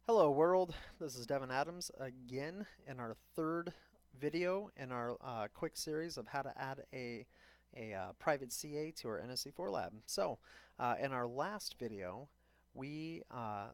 Hello world, this is Devin Adams again in our third video in our quick series of how to add a private CA to our NSE4 lab. So in our last video we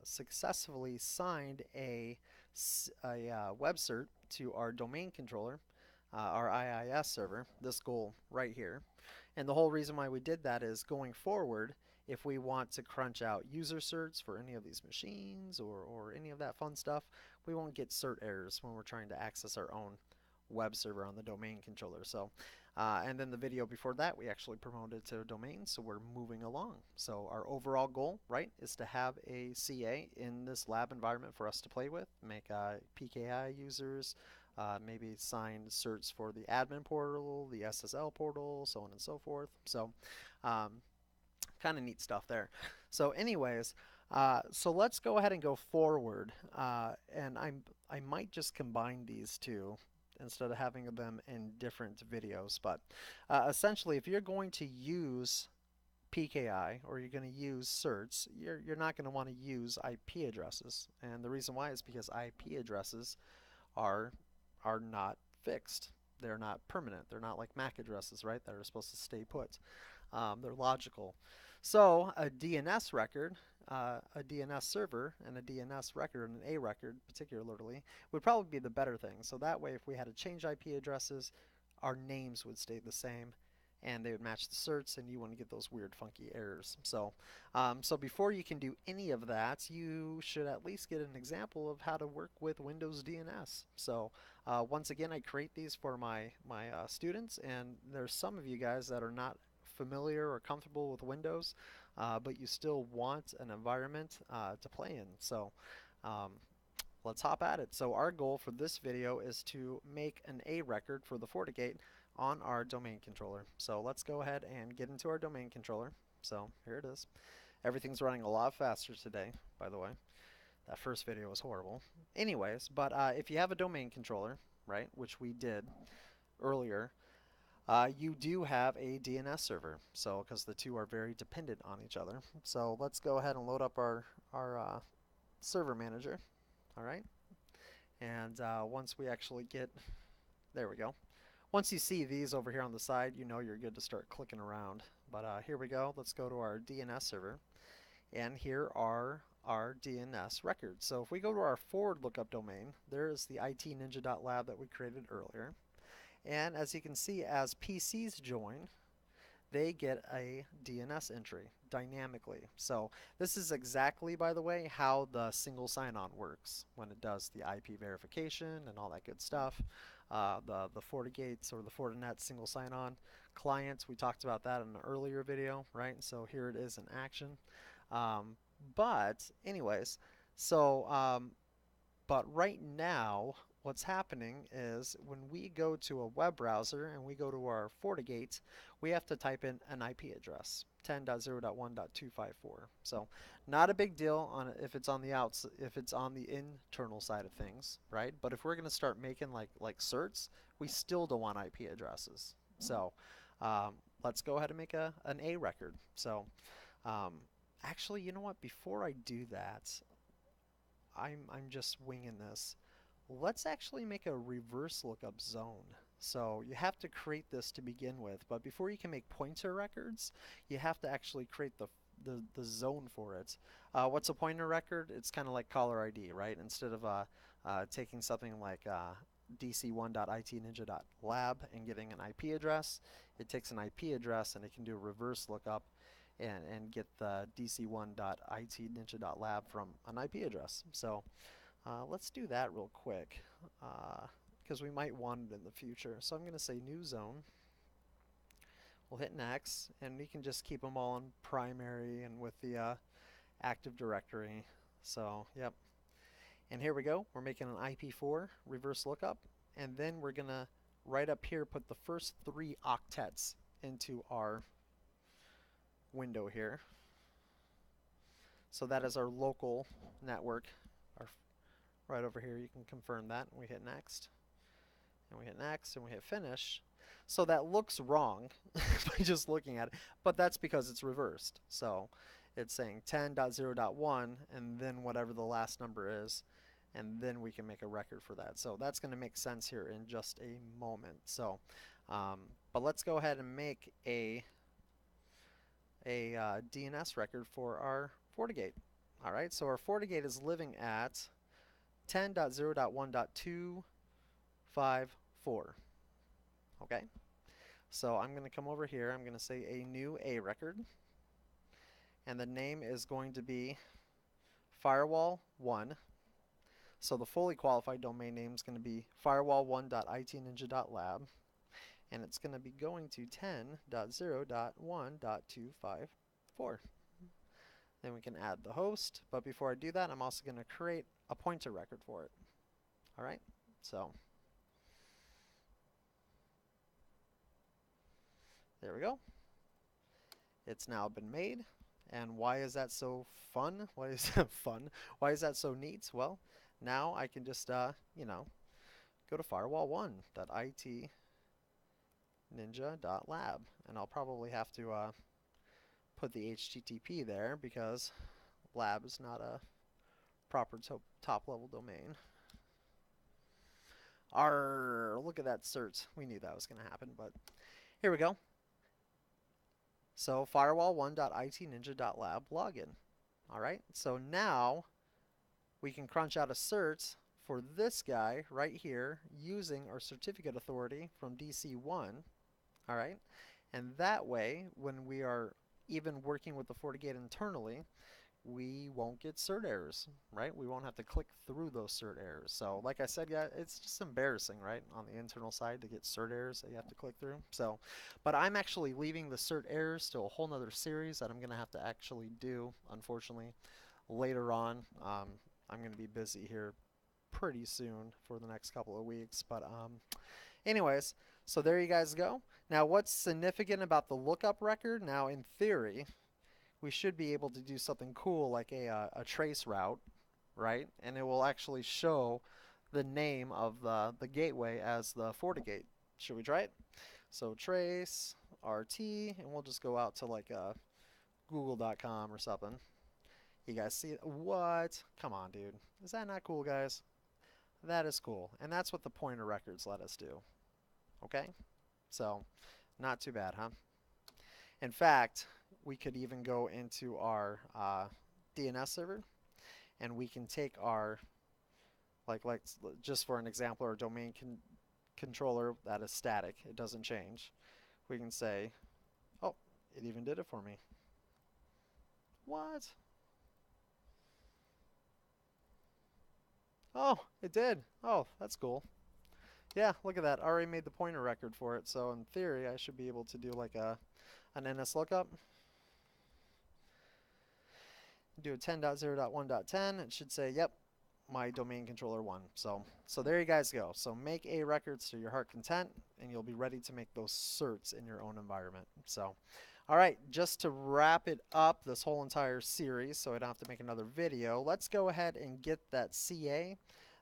successfully signed a web cert to our domain controller, our IIS server, this goal right here. And the whole reason why we did that is going forward, if we want to crunch out user certs for any of these machines or any of that fun stuff, we won't get cert errors when we're trying to access our own web server on the domain controller. So, and then the video before that, we actually promoted to a domain, so we're moving along. So our overall goal, right, is to have a CA in this lab environment for us to play with, make PKI users, maybe sign certs for the admin portal, the SSL portal, so on and so forth. So um, kind of neat stuff there. So anyways, so let's go ahead and go forward. And I might just combine these two instead of having them in different videos. But essentially, if you're going to use PKI or you're going to use certs, you're not going to want to use IP addresses. And the reason why is because IP addresses are are not fixed. They're not permanent. They're not like MAC addresses, right, that are supposed to stay put. They're logical. So a DNS record, a DNS server, and a DNS record, and an A record particularly, would probably be the better thing. So that way, if we had to change IP addresses, our names would stay the same, and they would match the certs, and you wouldn't get those weird, funky errors. So before you can do any of that, you should at least get an example of how to work with Windows DNS. So once again, I create these for my students, and there's some of you guys that are not familiar or comfortable with Windows, but you still want an environment to play in. So um, let's hop at it. So our goal for this video is to make an A record for the FortiGate on our domain controller. So let's go ahead and get into our domain controller. So here it is. Everything's running a lot faster today, by the way. That first video was horrible. Anyways, but if you have a domain controller, right, which we did earlier, you do have a DNS server. So because the two are very dependent on each other. So let's go ahead and load up our server manager. All right. And once we actually get, there we go. Once you see these over here on the side, you know you're good to start clicking around. But here we go. Let's go to our DNS server. And here are our DNS records. So if we go to our forward lookup domain, there is the itninja.lab that we created earlier. And as you can see, as PCs join, they get a DNS entry dynamically. So this is exactly, by the way, how the single sign-on works when it does the IP verification and all that good stuff. The FortiGates or the Fortinet single sign-on clients, we talked about that in an earlier video, right? So here it is in action. But anyways, so but right now, what's happening is when we go to a web browser and we go to our FortiGate, we have to type in an IP address, 10.0.1.254. So not a big deal on if it's on the if it's on the internal side of things, right? But if we're going to start making like certs, we still don't want IP addresses. So let's go ahead and make an A record. So actually, you know what? Before I do that, I'm just winging this. Let's actually make a reverse lookup zone. So you have to create this to begin with, but before you can make pointer records, you have to actually create the zone for it. What's a pointer record? It's kind of like caller ID, right? Instead of taking something like dc1.itninja.lab and getting an IP address, it takes an IP address and it can do a reverse lookup and get the dc1.itninja.lab from an IP address. So let's do that real quick because we might want it in the future. So I'm going to say new zone. We'll hit next, and we can just keep them all in primary and with the Active Directory. So, yep. And here we go. We're making an IP4 reverse lookup, and then we're going to right up here put the first 3 octets into our window here. So that is our local network. Right over here, you can confirm that. We hit next, and we hit next, and we hit finish. So that looks wrong by just looking at it, but that's because it's reversed. So it's saying 10.0.1 and then whatever the last number is, and then we can make a record for that. So that's going to make sense here in just a moment. So, but let's go ahead and make a DNS record for our FortiGate. All right, so our FortiGate is living at 10.0.1.254. Okay, so I'm going to come over here. I'm going to say a new A record, and the name is going to be Firewall 1. So the fully qualified domain name is going to be firewall1.itninja.lab, and it's going to be going to 10.0.1.254. Then we can add the host, but before I do that, I'm also going to create a pointer record for it. All right, so there we go. It's now been made. And why is that so fun? Why is that fun? Why is that so neat? Well, now I can just, you know, go to firewall1.itninja.lab, and I'll probably have to put the HTTP there because lab is not a proper top level domain. Look at that cert. We knew that was going to happen, but here we go. So firewall1.itninja.lab login. All right, so now we can crunch out a cert for this guy right here using our certificate authority from DC1. All right, and that way, when we are even working with the FortiGate internally, we won't get cert errors, right? We won't have to click through those cert errors. So like I said, yeah, it's just embarrassing, right, on the internal side to get cert errors that you have to click through. So, but I'm actually leaving the cert errors to a whole nother series that I'm going to have to actually do, unfortunately, later on. I'm going to be busy here pretty soon for the next couple of weeks. But anyways, so there you guys go. Now, what's significant about the lookup record? Now, in theory, we should be able to do something cool like a Traceroute, right? And it will actually show the name of the gateway as the FortiGate. Should we try it? So trace RT, and we'll just go out to like google.com or something. You guys see it? What? Come on, dude. Is that not cool, guys? That is cool. And that's what the pointer records let us do. Okay? So, not too bad, huh? In fact, we could even go into our DNS server, and we can take our, like just for an example, our domain controller that is static. It doesn't change. We can say, oh, it even did it for me. What? Oh, it did. Oh, that's cool. Yeah, look at that. I already made the pointer record for it. So in theory, I should be able to do like an NS lookup. Do a 10.0.1.10. It should say, yep, my domain controller 1. So there you guys go. So make A records to your heart content, and you'll be ready to make those certs in your own environment. So, all right, just to wrap it up, this whole entire series, so I don't have to make another video, let's go ahead and get that CA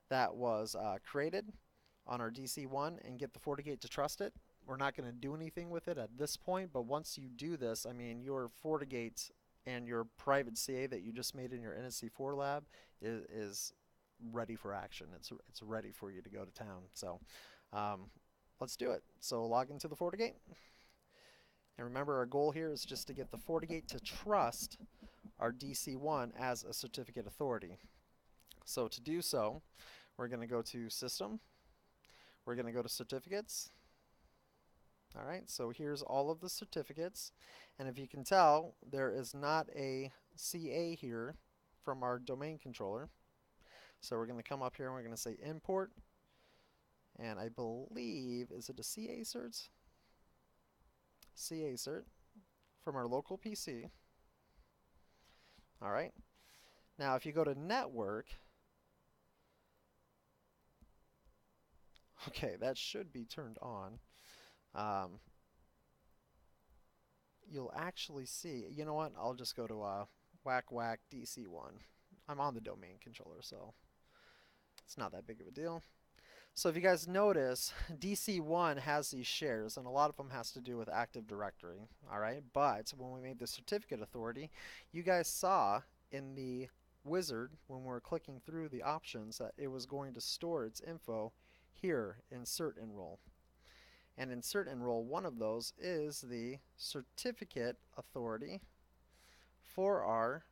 that was created on our DC1 and get the FortiGate to trust it. We're not going to do anything with it at this point, but once you do this, I mean, your FortiGate and your private CA that you just made in your NSC4 lab is ready for action. It's ready for you to go to town. So let's do it. So log into the FortiGate. And remember, our goal here is just to get the FortiGate to trust our DC1 as a certificate authority. So to do so, we're going to go to System. We're going to go to Certificates. All right, so here's all of the certificates. And if you can tell, there is not a CA here from our domain controller. So we're going to come up here and we're going to say import. And I believe, is it a CA cert? CA cert from our local PC. All right. Now, if you go to network, okay, that should be turned on. You'll actually see, you know what, I'll just go to whack DC1. I'm on the domain controller, so it's not that big of a deal. So if you guys notice, DC1 has these shares, and a lot of them has to do with Active Directory, all right? But when we made the certificate authority, you guys saw in the wizard, when we were clicking through the options, that it was going to store its info here, insert enroll. And insert enroll, one of those is the certificate authority for our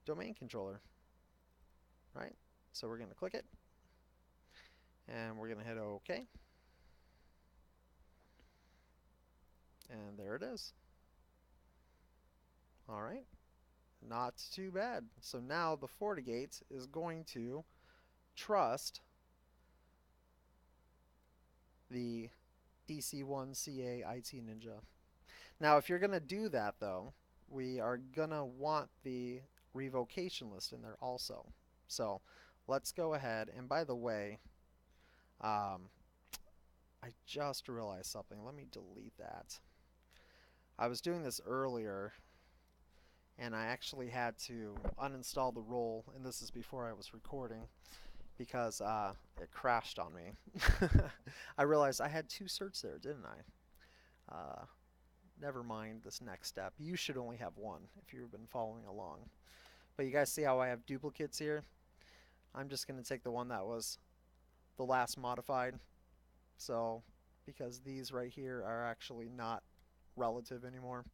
domain controller, right? So we're going to click it, and we're going to hit OK. And there it is. All right, not too bad. So now the FortiGate is going to trust the DC1 CA IT Ninja. Now, if you're going to do that, though, we are going to want the revocation list in there also. So let's go ahead. And by the way, I just realized something. Let me delete that. I was doing this earlier, and I actually had to uninstall the role, and this is before I was recording, because it crashed on me. I realized I had 2 certs there, didn't I? Never mind this next step. You should only have 1 if you've been following along. But you guys see how I have duplicates here? I'm just going to take the one that was the last modified. So, because these right here are actually not relative anymore.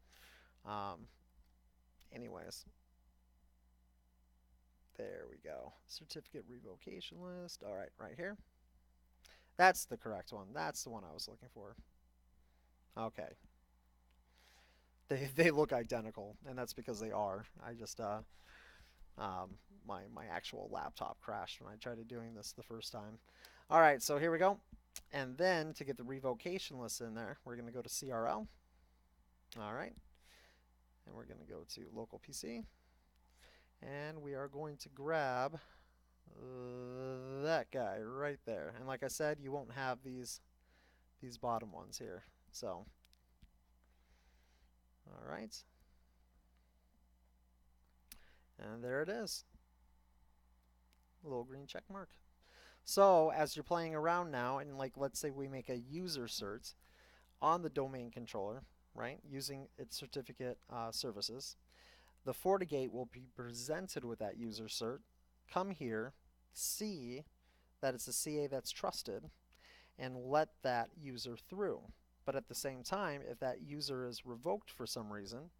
Anyways, there we go. Certificate revocation list. All right, right here. That's the correct one. That's the one I was looking for. Okay. They look identical, and that's because they are. I just my actual laptop crashed when I tried doing this the first time. All right, so here we go. And then to get the revocation list in there, we're going to go to CRL. All right. And we're going to go to local PC. And we are going to grab that guy right there. And like I said, you won't have these bottom ones here. So, all right. And there it is. A little green check mark. So as you're playing around now, and like let's say we make a user cert on the domain controller, right, using its certificate services, the FortiGate will be presented with that user cert. Come here, see that it's a CA that's trusted, and let that user through. But at the same time, if that user is revoked for some reason,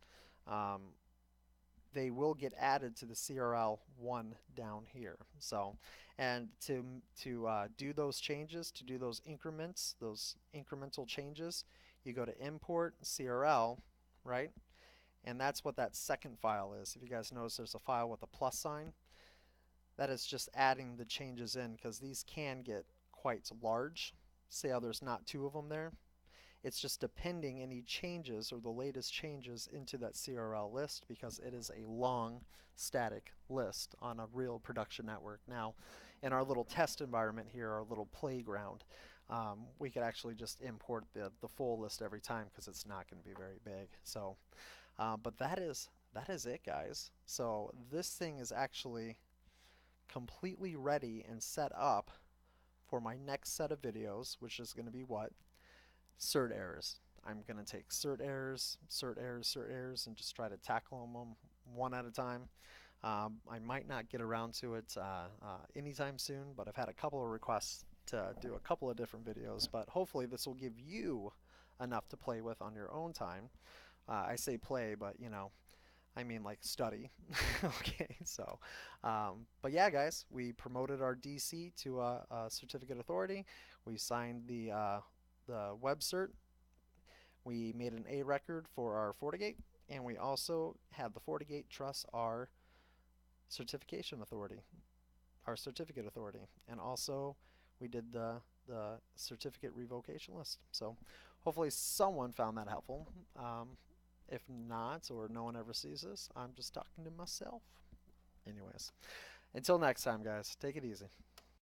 they will get added to the CRL 1 down here. So, and to do those changes, to do those increments, those incremental changes, you go to import CRL, right? And that's what that second file is. If you guys notice, there's a file with a plus sign. That is just adding the changes in, because these can get quite large. See how there's not 2 of them there? It's just depending any changes or the latest changes into that CRL list, because it is a long static list on a real production network. Now, in our little test environment here, our little playground, we could actually just import the full list every time, because it's not going to be very big. So, but that is it, guys. So this thing is actually completely ready and set up for my next set of videos, which is going to be what? Cert errors. I'm going to take cert errors, and just try to tackle them one at a time. I might not get around to it anytime soon, but I've had a couple of requests to do a couple of different videos, but hopefully this will give you enough to play with on your own time. I say play, but you know, I mean like study. Okay, so, but yeah, guys, we promoted our DC to a certificate authority. We signed the web cert. We made an A record for our FortiGate, and we also had the FortiGate trust our certification authority, our certificate authority, and also we did the certificate revocation list. So hopefully someone found that helpful. If not, or no one ever sees this, I'm just talking to myself. Anyways, until next time, guys, take it easy.